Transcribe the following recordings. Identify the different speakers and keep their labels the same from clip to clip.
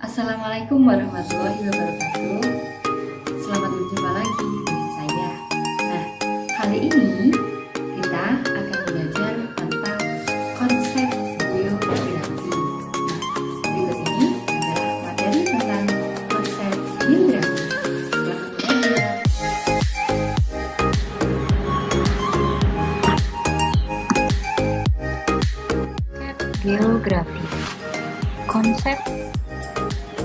Speaker 1: Assalamualaikum warahmatullahi wabarakatuh. Selamat berjumpa lagi dengan saya. Nah, kali ini kita akan belajar tentang konsep geografi. Nah, berikut ini adalah materi tentang konsep geografi. Selamat belajar.
Speaker 2: Geografi. Konsep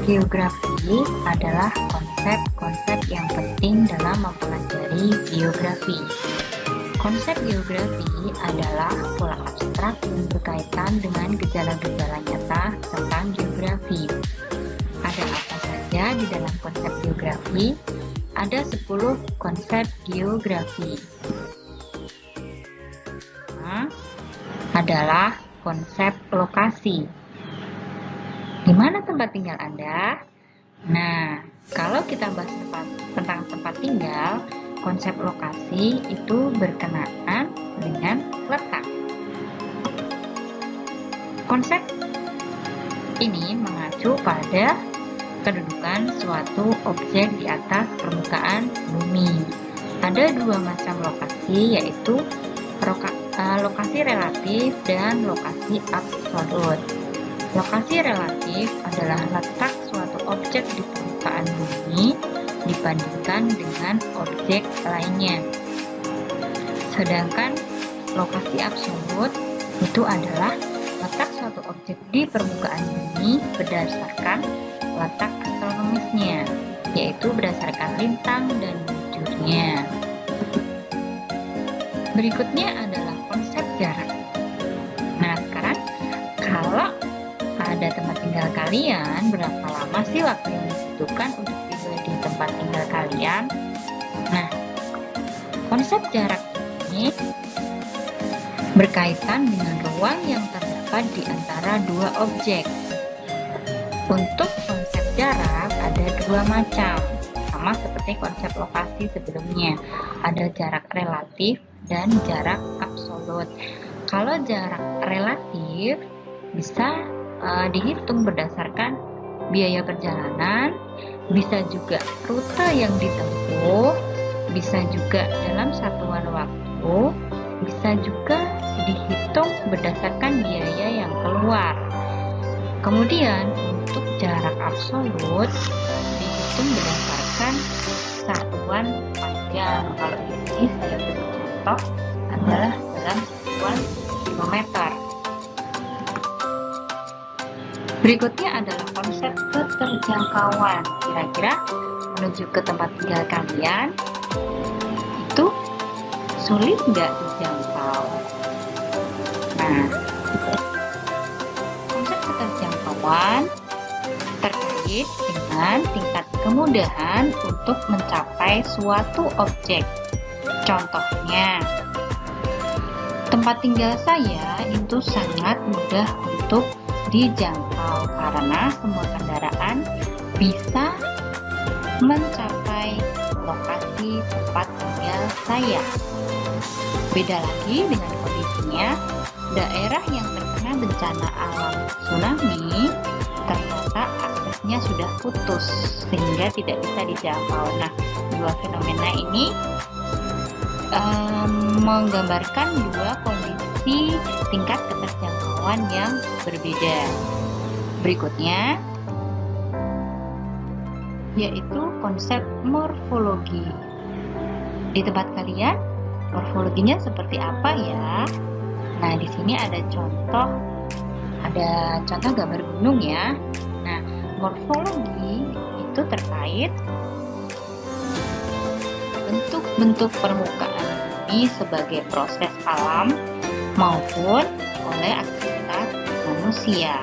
Speaker 2: geografi adalah konsep-konsep yang penting dalam mempelajari geografi. Konsep geografi adalah pola abstrak yang berkaitan dengan gejala-gejala nyata tentang geografi. Ada apa saja di dalam konsep geografi? Ada 10 konsep geografi. Adalah konsep lokasi. Di mana tempat tinggal Anda? Nah, kalau kita bahas tentang tempat tinggal, konsep lokasi itu berkenaan dengan letak. Konsep ini mengacu pada kedudukan suatu objek di atas permukaan bumi. Ada dua macam lokasi, yaitu lokasi relatif dan lokasi absolut. Lokasi relatif adalah letak suatu objek di permukaan bumi dibandingkan dengan objek lainnya. Sedangkan lokasi absolut itu adalah letak suatu objek di permukaan bumi berdasarkan letak astronomisnya, yaitu berdasarkan lintang dan bujurnya. Berikutnya adalah konsep jarak. Nah, sekarang kalau ada tempat tinggal kalian, berapa lama sih waktu yang dibutuhkan untuk tiba di tempat tinggal kalian? Nah, konsep jarak ini berkaitan dengan ruang yang terdapat di antara dua objek. Untuk konsep jarak ada dua macam, sama seperti konsep lokasi sebelumnya. Ada jarak relatif dan jarak absolut. Kalau jarak relatif bisa dihitung berdasarkan biaya perjalanan, bisa juga rute yang ditempuh, bisa juga dalam satuan waktu, bisa juga dihitung berdasarkan biaya yang keluar. Kemudian untuk jarak absolut dihitung berdasarkan satuan panjang. Kalau di sini saya beri contoh adalah dalam satuan kilometer. Berikutnya adalah konsep keterjangkauan. Kira-kira menuju ke tempat tinggal kalian itu sulit nggak dijangkau? Nah, konsep keterjangkauan terkait dengan tingkat kemudahan untuk mencapai suatu objek. Contohnya, tempat tinggal saya itu sangat mudah untuk dijangkau karena semua kendaraan bisa mencapai lokasi tempat tinggal saya. Beda lagi dengan kondisinya daerah yang terkena bencana alam tsunami, ternyata aksesnya sudah putus sehingga tidak bisa dijangkau. Nah, dua fenomena ini menggambarkan dua kondisi tingkat keterjangkauan yang berbeda. Berikutnya yaitu konsep morfologi. Di tempat kalian morfologinya seperti apa ya? Nah, di sini ada contoh gambar gunung ya. Nah, morfologi itu terkait bentuk-bentuk permukaan bumi sebagai proses alam maupun oleh aktivitas manusia.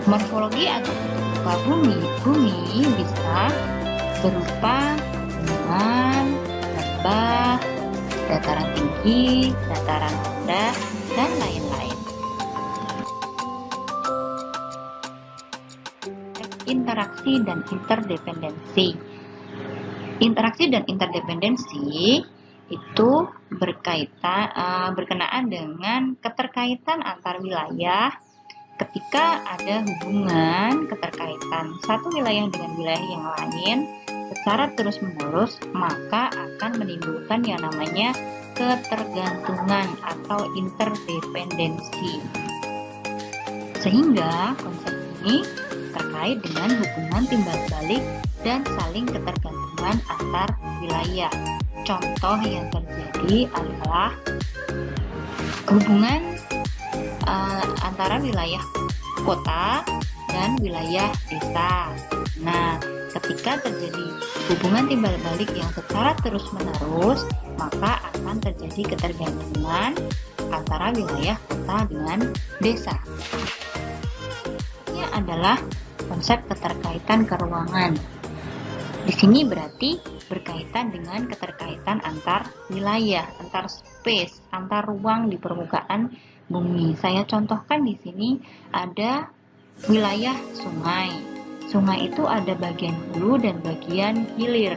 Speaker 2: Morfologi atau bentuk muka bumi bisa berupa gunungan, lembah, dataran tinggi, dataran rendah, dan lain-lain. Interaksi dan interdependensi. Interaksi dan interdependensi itu berkenaan dengan keterkaitan antar wilayah, ketika ada hubungan keterkaitan satu wilayah dengan wilayah yang lain secara terus-menerus, maka akan menimbulkan yang namanya ketergantungan atau interdependensi. Sehingga konsep ini terkait dengan hubungan timbal balik dan saling ketergantungan antar wilayah. Contoh yang terjadi adalah hubungan antara wilayah kota dan wilayah desa. Nah, ketika terjadi hubungan timbal balik yang secara terus-menerus, maka akan terjadi ketergantungan antara wilayah kota dengan desa. Ini adalah konsep keterkaitan keruangan. Di sini berarti berkaitan dengan keterkaitan antar wilayah, antar space, antar ruang di permukaan bumi. Saya contohkan di sini ada wilayah sungai. Sungai itu ada bagian hulu dan bagian hilir.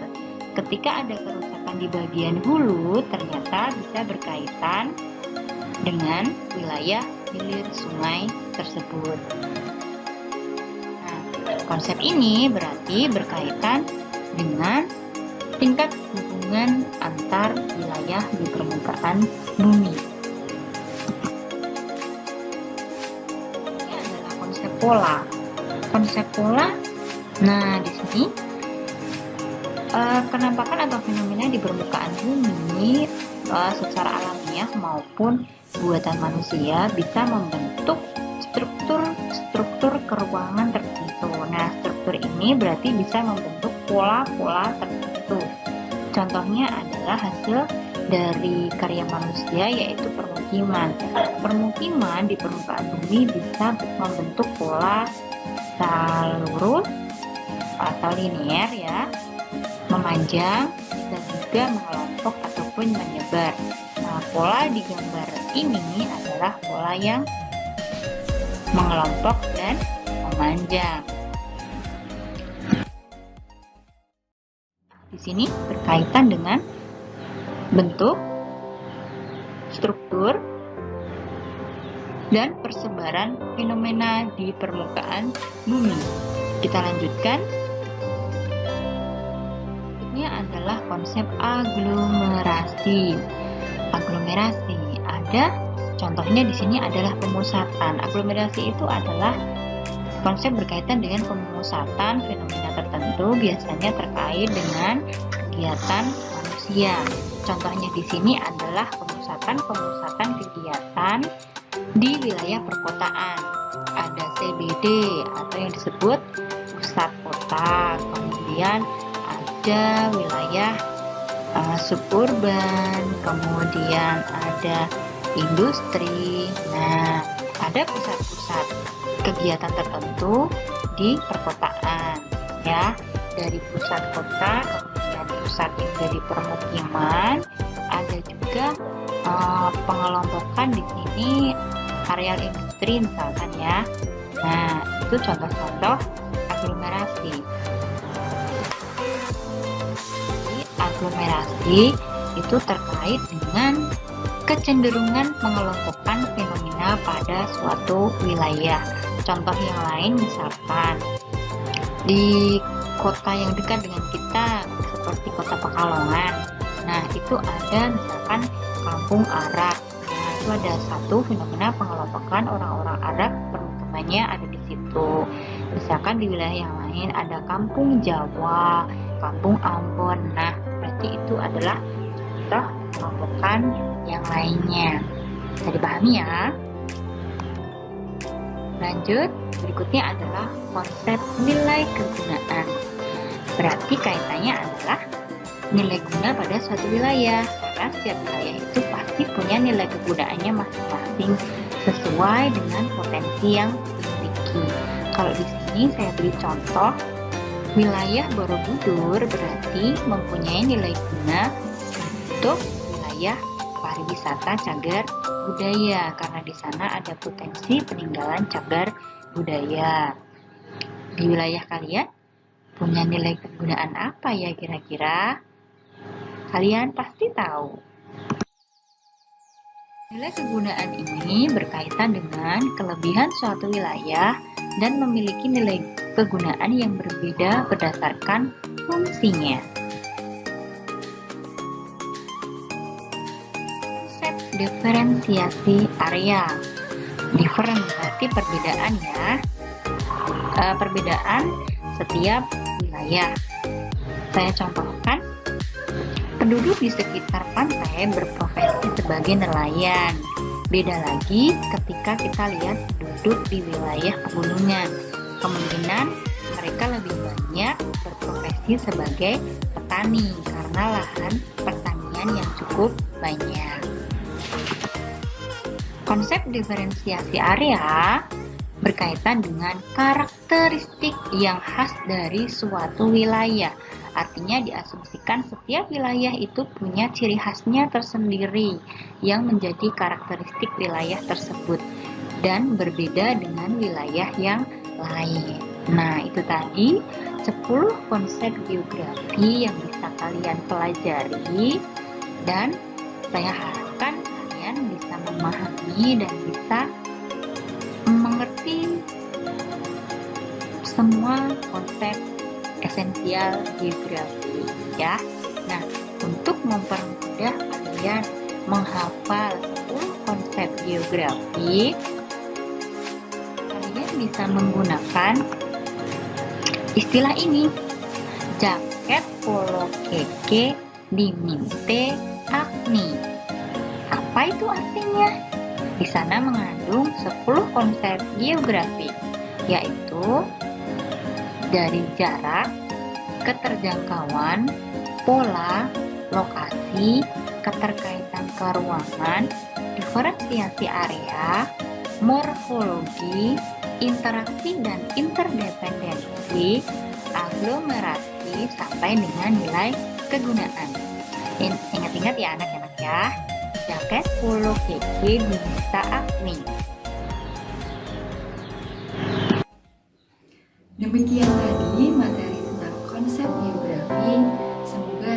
Speaker 2: Ketika ada kerusakan di bagian hulu, ternyata bisa berkaitan dengan wilayah hilir sungai tersebut. Nah, konsep ini berarti berkaitan dengan tingkat hubungan antar wilayah di permukaan bumi. Ini adalah konsep pola. Konsep pola, nah di sini penampakan atau fenomena di permukaan bumi secara alamiah maupun buatan manusia bisa membentuk struktur keruangan tertentu. Nah, struktur ini berarti bisa membentuk pola-pola tertentu. Contohnya adalah hasil dari karya manusia, yaitu permukiman. Permukiman di permukaan bumi bisa membentuk pola lurus atau linear ya, memanjang dan juga mengelompok ataupun menyebar. Nah, pola di gambar ini adalah pola yang mengelompok dan memanjang. Di sini berkaitan dengan bentuk, struktur, dan persebaran fenomena di permukaan bumi. Kita lanjutkan. Berikutnya adalah konsep aglomerasi. Aglomerasi ada contohnya di sini adalah pemusatan. Aglomerasi itu adalah konsep berkaitan dengan pemusatan fenomena tertentu, biasanya terkait dengan kegiatan manusia. Contohnya di sini adalah pemusatan kegiatan di wilayah perkotaan. Ada CBD atau yang disebut pusat kota. Kemudian ada wilayah suburban, kemudian ada industri. Nah, ada pusat-pusat kegiatan tertentu di perkotaan ya, dari pusat kota, kemudian pusat yang dari permukiman. Ada juga pengelompokan di sini areal industri misalkan ya. Nah, itu contoh-contoh aglomerasi. Jadi, aglomerasi itu terkait dengan kecenderungan mengelompokkan fenomena pada suatu wilayah. Contoh yang lain misalkan di kota yang dekat dengan kita seperti kota Pekalongan. Nah, itu ada misalkan kampung Arab. Nah, itu ada satu fenomena pengelompokan orang-orang Arab, permukimannya ada di situ. Misalkan di wilayah yang lain ada kampung Jawa, kampung Ambon. Nah, berarti itu adalah contoh pengelompokan yang lainnya. Bisa dipahami ya? Lanjut, berikutnya adalah konsep nilai kegunaan. Berarti kaitannya adalah nilai guna pada suatu wilayah, karena setiap wilayah itu pasti punya nilai kegunaannya masing-masing sesuai dengan potensi yang dimiliki. Kalau di sini saya beri contoh, wilayah Borobudur berarti mempunyai nilai guna untuk wilayah pariwisata cagar budaya, karena di sana ada potensi peninggalan cagar budaya. Di wilayah kalian punya nilai kegunaan apa ya kira-kira? Kalian pasti tahu. Nilai kegunaan ini berkaitan dengan kelebihan suatu wilayah dan memiliki nilai kegunaan yang berbeda berdasarkan fungsinya. Konsep diferensiasi area. Different berarti perbedaan ya. Perbedaan setiap wilayah. Saya contohkan, penduduk di sekitar pantai berprofesi sebagai nelayan. Beda lagi ketika kita lihat penduduk di wilayah pegunungan. Kemungkinan mereka lebih banyak berprofesi sebagai petani karena lahan pertanian yang cukup banyak. Konsep diferensiasi area berkaitan dengan karakteristik yang khas dari suatu wilayah. Artinya diasumsikan setiap wilayah itu punya ciri khasnya tersendiri yang menjadi karakteristik wilayah tersebut dan berbeda dengan wilayah yang lain. Nah, itu tadi 10 konsep geografi yang bisa kalian pelajari dan saya harapkan kalian bisa memahami dan bisa mengerti semua konsep esensial geografi ya. Nah, untuk mempermudah kalian menghafal 10 konsep geografi, kalian bisa menggunakan istilah ini. Jaket polo keke diminte agni. Apa itu artinya? Di sana mengandung 10 konsep geografi, yaitu dari jarak, keterjangkauan, pola, lokasi, keterkaitan keruangan, diferensiasi area, morfologi, interaksi dan interdependensi, aglomerasi, sampai dengan nilai kegunaan. Ingat-ingat ya anak-anak ya. Jaket polo keke diminte agni.
Speaker 1: Demikian tadi materi tentang konsep geografi. Semoga